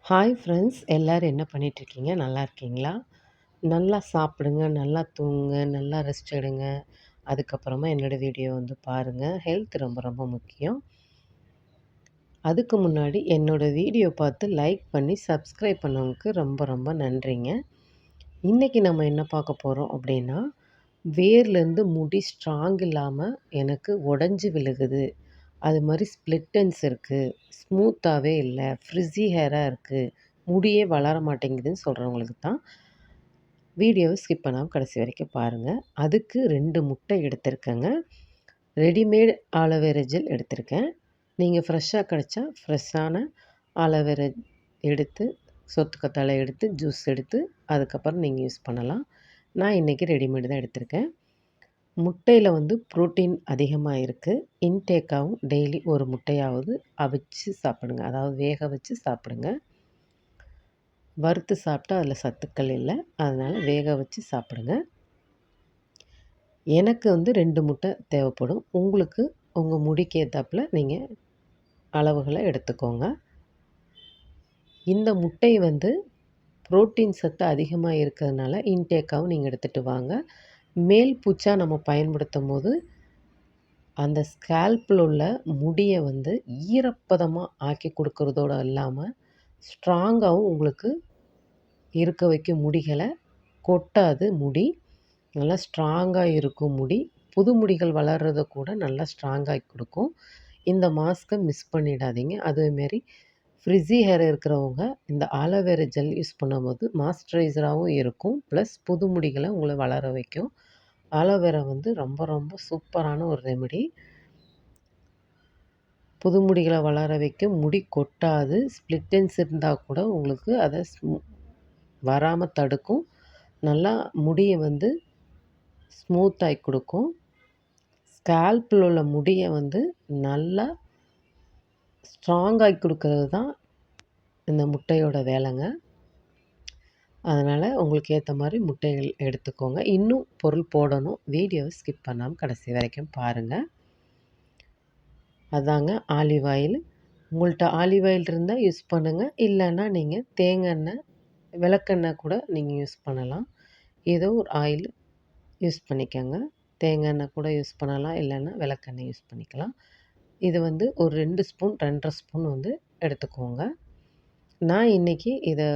Hi friends, எல்லோரும் என்ன பண்ணிகிட்ருக்கீங்க? நல்லா இருக்கீங்களா? நல்லா சாப்பிடுங்க, நல்லா தூங்குங்க, நல்லா ரெஸ்ட் எடுங்க. அதுக்கப்புறமா என்னோடய வீடியோ பாருங்கள். ஹெல்த் ரொம்ப ரொம்ப முக்கியம். அதுக்கு முன்னாடி என்னோடய வீடியோ பார்த்து லைக் பண்ணி சப்ஸ்கிரைப் பண்ணவங்களுக்கு ரொம்ப ரொம்ப நன்றிங்க. இன்றைக்கி நம்ம என்ன பார்க்க போகிறோம் அப்படின்னா, வேர்லேருந்து முடி ஸ்ட்ராங் இல்லாமல் எனக்கு உடஞ்சி விழுகுது, அது மாதிரி ஸ்ப்ளிட் எண்ட்ஸ் இருக்குது, ஸ்மூத்தாகவே இல்லை, ஃப்ரிஸி ஹேராக இருக்குது, முடியே வளர மாட்டேங்குதுன்னு சொல்கிறவங்களுக்கு தான் வீடியோவை ஸ்கிப் பண்ணாமல் கடைசி வரைக்கும் பாருங்கள். அதுக்கு 2 முட்டை எடுத்திருக்கேங்க. ரெடிமேட் ஆலோவேரா ஜெல் எடுத்திருக்கேன். நீங்கள் ஃப்ரெஷ்ஷாக கிடச்சா ஃப்ரெஷ்ஷான ஆலோவேரா எடுத்து சொத்துக்கத்தாழை எடுத்து ஜூஸ் எடுத்து அதுக்கப்புறம் நீங்கள் யூஸ் பண்ணலாம். நான் இன்றைக்கி ரெடிமேடு தான் எடுத்திருக்கேன். முட்டையில் புரோட்டீன் அதிகமாக இருக்குது. இன்டேக்காகவும் டெய்லி ஒரு முட்டையாவது அவிச்சு சாப்பிடுங்க, அதாவது வேக வச்சு சாப்பிடுங்க. வறுத்து சாப்பிட்டா அதில் சத்துக்கள் இல்லை, அதனால் வேக வச்சு சாப்பிடுங்க. எனக்கு 2 முட்டை தேவைப்படும். உங்களுக்கு உங்கள் முடிக்கு ஏற்றாப்புல நீங்கள் அளவுகளை எடுத்துக்கோங்க. இந்த முட்டை புரோட்டீன் சத்து அதிகமாக இருக்கிறதுனால இன்டேக்காகவும் நீங்கள் எடுத்துகிட்டு வாங்க. மேல் பூச்சா நம்ம பயன்படுத்தும் போது அந்த ஸ்கேல்பில் உள்ள முடியை ஈரப்பதமாக ஆக்கி கொடுக்குறதோடு இல்லாமல் ஸ்ட்ராங்காகவும் உங்களுக்கு இருக்க வைக்கும். முடிகளை கொட்டாது, முடி நல்லா ஸ்ட்ராங்காக இருக்கும். முடி புது முடிகள் வளர்கிறத கூட நல்லா ஸ்ட்ராங்காகி கொடுக்கும். இந்த மாஸ்க்கை மிஸ் பண்ணிடாதீங்க. அதேமாரி ஃப்ரிஸி ஹேர் இருக்கிறவங்க இந்த ஆலோவேரா ஜெல் யூஸ் பண்ணும்போது மாய்ஸ்சரைசராகவும் இருக்கும், ப்ளஸ் புது முடிகளை உங்களை வளர வைக்கும். ஆலோவேரா ரொம்ப ரொம்ப சூப்பரான ஒரு ரெமெடி. புது முடிகளை வளர வைக்கும், முடி கொட்டாது, ஸ்ப்ளிட் எண்ட்ஸ் இருந்தால் கூட உங்களுக்கு அதை வராமல் தடுக்கும். நல்லா முடியை ஸ்மூத்தாகி கொடுக்கும். ஸ்கேல்பில் உள்ள முடியை நல்லா ஸ்ட்ராங்காகி கொடுக்கறது தான் இந்த முட்டையோட வேலைங்க. அதனால் உங்களுக்கு ஏற்ற மாதிரி முட்டைகள் எடுத்துக்கோங்க. இன்னும் பொருள் போடணும். வீடியோவை ஸ்கிப் பண்ணாமல் கடைசி வரைக்கும் பாருங்கள். அதாங்க ஆலிவ் ஆயில். உங்கள்கிட்ட ஆலிவ் ஆயில் இருந்தால் யூஸ் பண்ணுங்கள், இல்லைன்னா நீங்கள் தேங்காய் எண்ணெய், விளக்கெண்ணெய் கூட நீங்கள் யூஸ் பண்ணலாம். ஏதோ ஒரு ஆயில் யூஸ் பண்ணிக்கோங்க. தேங்காய் எண்ணெய் கூட யூஸ் பண்ணலாம், இல்லைன்னா விளக்கெண்ணெய் யூஸ் பண்ணிக்கலாம். இது ஒரு 2 ஸ்பூன் 2.5 ஸ்பூன் எடுத்துக்கோங்க. நான் இன்றைக்கி இதை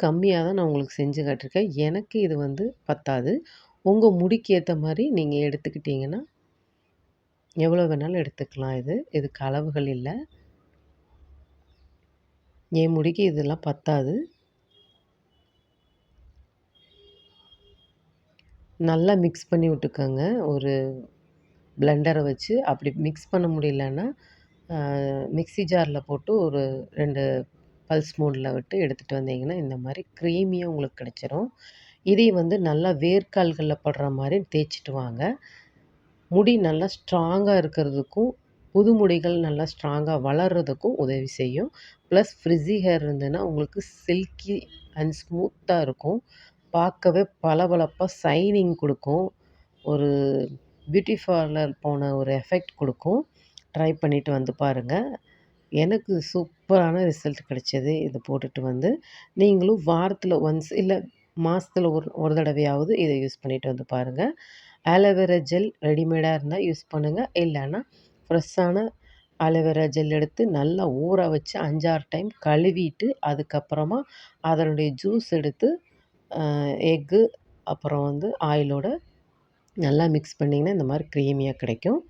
கம்மியாக தான் நான் உங்களுக்கு செஞ்சு காட்டியிருக்கேன். எனக்கு இது பத்தாது. உங்கள் முடிக்கு ஏற்ற மாதிரி நீங்கள் எடுத்துக்கிட்டிங்கன்னா எவ்வளோ வேணாலும் எடுத்துக்கலாம். இதுக்கு அளவுகள் இல்லை. என் முடிக்கு இதெல்லாம் பத்தாது. நல்லா மிக்ஸ் பண்ணி விட்டுக்கோங்க. ஒரு பிளெண்டரை வச்சு. அப்படி மிக்ஸ் பண்ண முடியலன்னா மிக்ஸி ஜாரில் போட்டு ஒரு 2 பல்ஸ் மோடில் விட்டு எடுத்துகிட்டு வந்தீங்கன்னா இந்த மாதிரி க்ரீமியாக உங்களுக்கு கிடச்சிரும். இதை நல்லா வேர்க்கால்களில் படுற மாதிரி தேய்ச்சிட்டு வாங்க. முடி நல்லா ஸ்ட்ராங்காக இருக்கிறதுக்கும், புது முடிகள் நல்லா ஸ்ட்ராங்காக வளர்கிறதுக்கும் உதவி செய்யும். ப்ளஸ் ஃப்ரிஸி ஹேர் இருந்ததுன்னா உங்களுக்கு சில்கி அண்ட் ஸ்மூத்தாக இருக்கும். பார்க்கவே பளபளப்பாக ஷைனிங் கொடுக்கும். ஒரு பியூட்டி பார்லர் போன ஒரு எஃபெக்ட் கொடுக்கும். ட்ரை பண்ணிவிட்டு பாருங்கள். எனக்கு சூப்பரான ரிசல்ட் கிடைச்சது. இதை போட்டுட்டு நீங்களும் வாரத்தில் ஒன்ஸ் இல்லை மாதத்தில் ஒரு தடவையாவது இதை யூஸ் பண்ணிவிட்டு பாருங்கள். ஆலோவேரா ஜெல் ரெடிமேடாக இருந்தால் யூஸ் பண்ணுங்கள், இல்லைன்னா ஃப்ரெஷ்ஷான ஆலோவேரா ஜெல் எடுத்து நல்லா ஊற வச்சு 5-6 டைம் கழுவிட்டு அதுக்கப்புறமா அதனுடைய ஜூஸ் எடுத்து எக்கு அப்புறம் ஆயிலோட நல்லா மிக்ஸ் பண்ணிங்கன்னா இந்த மாதிரி க்ரீமியாக கிடைக்கும்.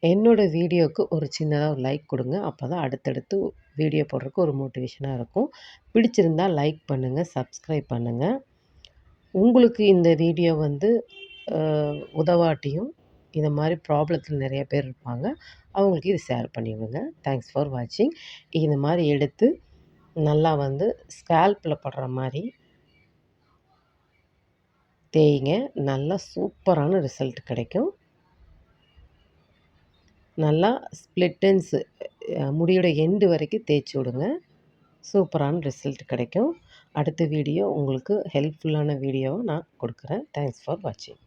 என்னோடய வீடியோவுக்கு ஒரு சின்னதாக ஒரு லைக் கொடுங்க. அப்போ தான் அடுத்தடுத்து வீடியோ போடுறதுக்கு ஒரு மோட்டிவேஷனாக இருக்கும். பிடிச்சிருந்தால் லைக் பண்ணுங்கள், சப்ஸ்கிரைப் பண்ணுங்கள். உங்களுக்கு இந்த வீடியோ உதவாட்டியும் இந்த மாதிரி ப்ராப்ளத்தில் நிறைய பேர் இருப்பாங்க, அவங்களுக்கு இது ஷேர் பண்ணிவிடுங்க. தேங்க்ஸ் ஃபார் வாட்சிங். இந்த மாதிரி எடுத்து நல்லா ஸ்கேல்பில் படுற மாதிரி தேய்ங்க. நல்லா சூப்பரான ரிசல்ட் கிடைக்கும். நல்லா ஸ்ப்ளிட் எண்ட்ஸு முடியோட எண்டு வரைக்கும் தேய்ச்சி விடுங்க. சூப்பரான ரிசல்ட் கிடைக்கும். அடுத்த வீடியோ உங்களுக்கு ஹெல்ப்ஃபுல்லான வீடியோவை நான் கொடுக்குறேன். தேங்க்ஸ் ஃபார் வாட்சிங்.